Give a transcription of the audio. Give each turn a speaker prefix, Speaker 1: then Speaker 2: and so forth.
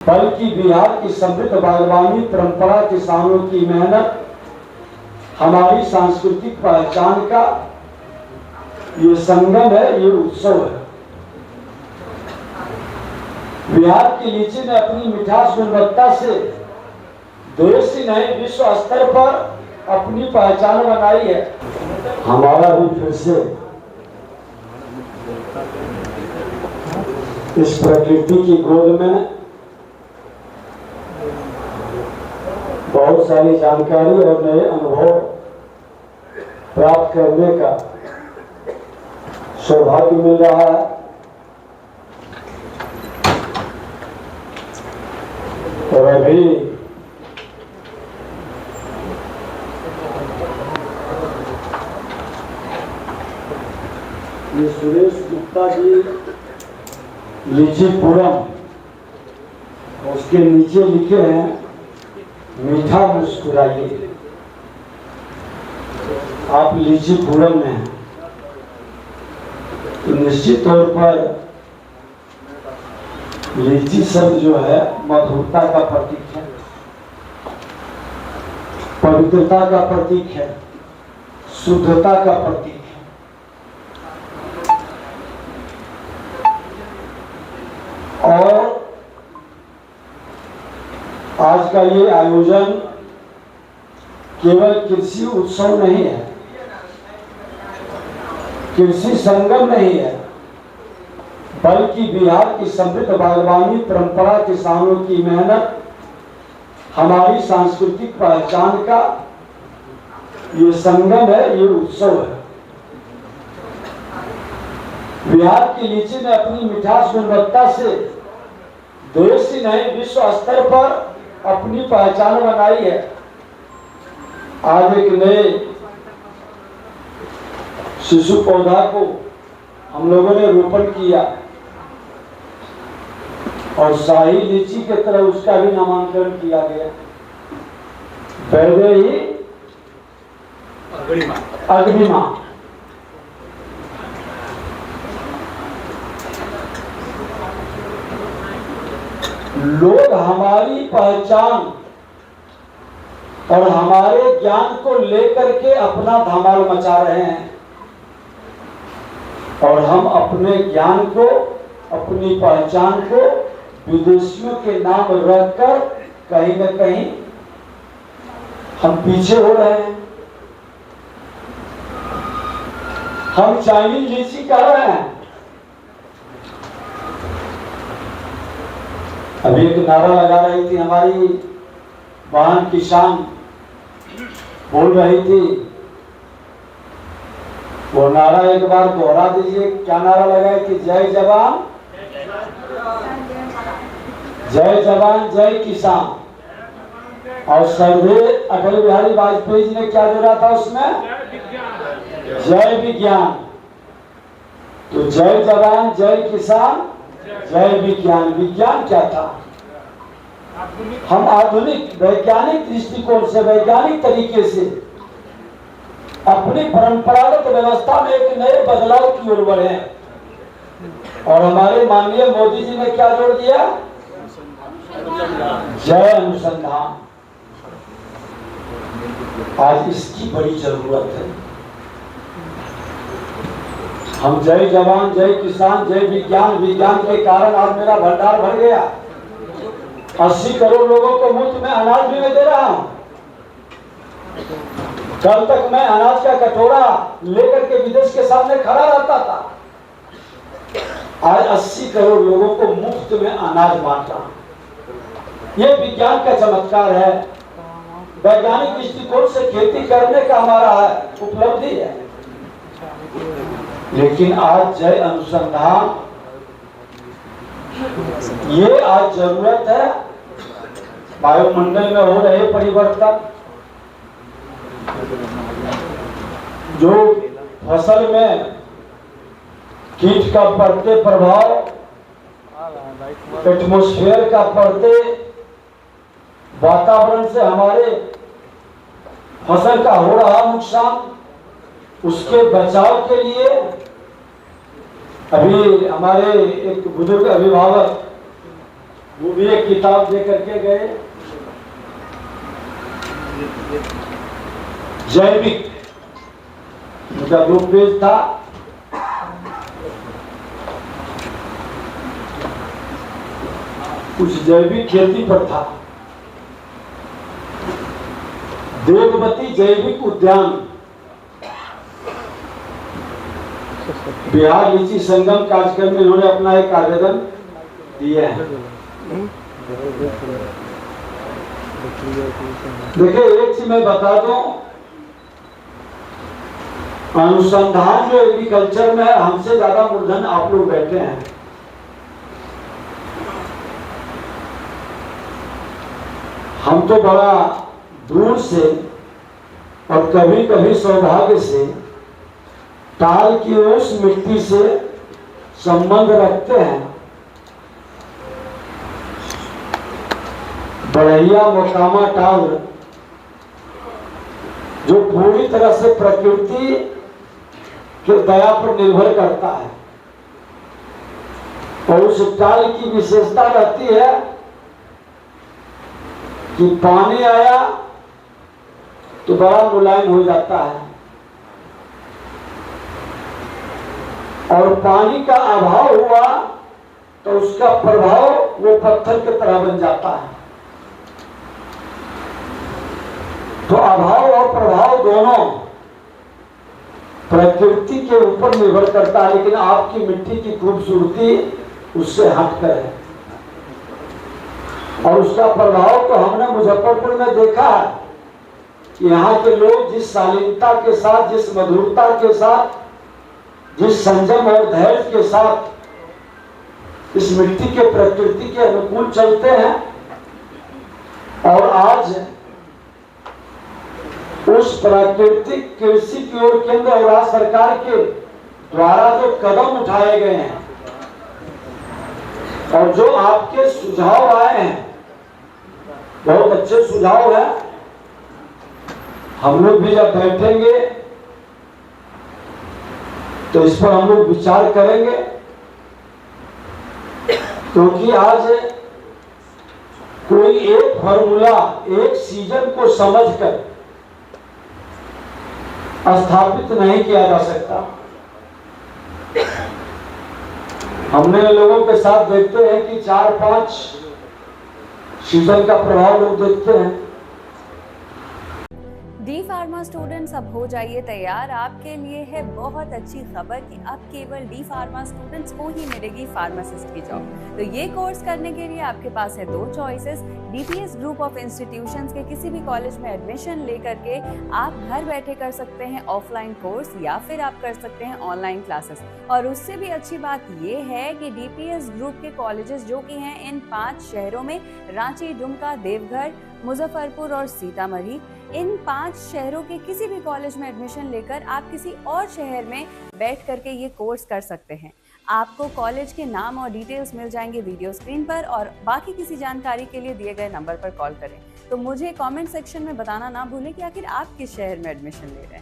Speaker 1: बल्कि बिहार की समृद्ध बागवानी परंपरा, किसानों की मेहनत, हमारी सांस्कृतिक पहचान का ये संगम है, ये उत्सव है। बिहार की लीची ने अपनी मिठास गुणवत्ता से देश ही नहीं विश्व स्तर पर अपनी पहचान बनाई है। हमारा भी फिर से इस प्रकृति की गोद में बहुत सारी जानकारी और नए अनुभव प्राप्त करने का सौभाग्य मिल रहा है। और अभी ये सुरेश गुप्ता जी लीचीपुरम, उसके नीचे लिखे हैं मीठा मुस्कुराइए। आप लीचीपुरम में हैं तो निश्चित तौर पर लीची शब्द जो है मधुरता का प्रतीक है, पवित्रता का प्रतीक है, शुद्धता का प्रतीक है। और आज का ये आयोजन केवल कृषि उत्सव नहीं है, कृषि संगम नहीं है, बल्कि बिहार की समृद्ध बागवानी परंपरा, किसानों की मेहनत, हमारी सांस्कृतिक पहचान का ये संगम है, ये उत्सव है। बिहार की लीची ने अपनी मिठास गुणवत्ता से देश ही नहीं विश्व स्तर पर अपनी पहचान बनाई है। आज एक नए शिशु पौधा को हम लोगों ने रोपण किया और शाही लीची के तरह उसका भी नामांकन किया गया। वैदेही अग्निमा। लोग हमारी पहचान और हमारे ज्ञान को लेकर के अपना धमाल मचा रहे हैं और हम अपने ज्ञान को, अपनी पहचान को विदेशियों के नाम रखकर कहीं न कहीं हम पीछे हो रहे हैं। हम चाइनीज लीची कह रहे हैं। अभी एक नारा लगा रही थी हमारी बहन किसान, बोल रही थी, वो नारा एक बार दोहरा दीजिए। क्या नारा लगाए कि जय जवान जय किसान। और सर्वे अटल बिहारी वाजपेयी जी ने क्या जोड़ा था उसमें? जय विज्ञान। तो जय जवान जय किसान जय विज्ञान। विज्ञान क्या था? हम आधुनिक वैज्ञानिक दृष्टिकोण से, वैज्ञानिक तरीके से अपनी परंपरागत व्यवस्था में एक नए बदलाव की ओर बढ़े। और हमारे माननीय मोदी जी ने क्या जोड़ दिया? जय अनुसंधान। आज इसकी बड़ी जरूरत है। हम जय जवान जय किसान जय विज्ञान, विज्ञान के कारण आज मेरा भंडार भर गया। 80 करोड़ लोगों को मुफ्त में अनाज भी मैं दे रहा हूं। कल तक मैं अनाज का कटोरा लेकर के विदेश के सामने खड़ा रहता था, आज 80 करोड़ लोगों को मुफ्त में अनाज बांट रहा हूं। ये विज्ञान का चमत्कार है। वैज्ञानिक दृष्टिकोण से खेती करने का हमारा उपलब्धि है। लेकिन आज जय अनुसंधान, ये आज जरूरत है। वायुमंडल में हो रहे परिवर्तन, जो फसल में कीट का बढ़ते प्रभाव, एटमॉस्फेयर का बढ़ते वातावरण से हमारे फसल का हो रहा नुकसान, उसके बचाव के लिए अभी हमारे एक बुजुर्ग अभिभावक वो भी एक किताब दे करके गए, जैविक, उनका 2 पेज था। कुछ जैविक खेती पर था। देववती जैविक उद्यान, बिहार लीची संगम कार्यक्रम में इन्होंने अपना एक आवेदन दिया है। देखिए, एक चीज मैं बता दूं, अनुसंधान जो एग्रीकल्चर में है, हमसे ज्यादा मूर्धन आप लोग बैठे हैं। हम तो बड़ा दूर से और कभी कभी सौभाग्य से टाल की उस मिट्टी से संबंध रखते हैं। बढ़ैया मोकामा टाल जो पूरी तरह से प्रकृति के दया पर निर्भर करता है, और उस टाल की विशेषता रहती है कि पानी आया तो बड़ा मुलायम हो जाता है, और पानी का अभाव हुआ तो उसका प्रभाव वो पत्थर की तरह बन जाता है। तो अभाव और प्रभाव दोनों प्रकृति के ऊपर निर्भर करता है, लेकिन आपकी मिट्टी की खूबसूरती उससे हटकर है। और उसका प्रभाव तो हमने मुजफ्फरपुर में देखा है। यहाँ के लोग जिस शालीनता के साथ, जिस मधुरता के साथ, जिस संयम और धैर्य के साथ इस मिट्टी के प्रकृति के अनुकूल चलते हैं, और आज उस प्राकृतिक कृषि की ओर केंद्र और राज्य सरकार के द्वारा जो कदम उठाए गए हैं और जो आपके सुझाव आए हैं, बहुत अच्छे सुझाव है। हम लोग भी जब बैठेंगे तो इस पर हम लोग विचार करेंगे, क्योंकि आज कोई एक फॉर्मूला एक सीजन को समझकर स्थापित नहीं किया जा सकता। हमने लोगों के साथ देखते हैं कि 4-5 सीजन का प्रभाव लोग देखते हैं।
Speaker 2: डी फार्मा स्टूडेंट्स, अब हो जाइए तैयार। आपके लिए है बहुत अच्छी खबर कि अब केवल डी फार्मा स्टूडेंट्स को ही मिलेगी फार्मासिस्ट की जॉब। तो ये कोर्स करने के लिए आपके पास है 2 choices. DPS group of institutions के किसी भी कॉलेज में एडमिशन लेकर के आप घर बैठे कर सकते हैं ऑफलाइन कोर्स, या फिर आप कर सकते हैं ऑनलाइन क्लासेस। और उससे भी अच्छी बात ये है कि डीपीएस ग्रुप के कॉलेजेस जो कि हैं इन 5 शहरों में, रांची, दुमका, देवघर, मुजफ्फरपुर और सीतामढ़ी, इन 5 शहरों के किसी भी कॉलेज में एडमिशन लेकर आप किसी और शहर में बैठ करके ये कोर्स कर सकते हैं। आपको कॉलेज के नाम और डिटेल्स मिल जाएंगे वीडियो स्क्रीन पर, और बाकी किसी जानकारी के लिए दिए गए नंबर पर कॉल करें। तो मुझे कमेंट सेक्शन में बताना ना भूलें कि आखिर आप किस शहर में एडमिशन ले रहे हैं।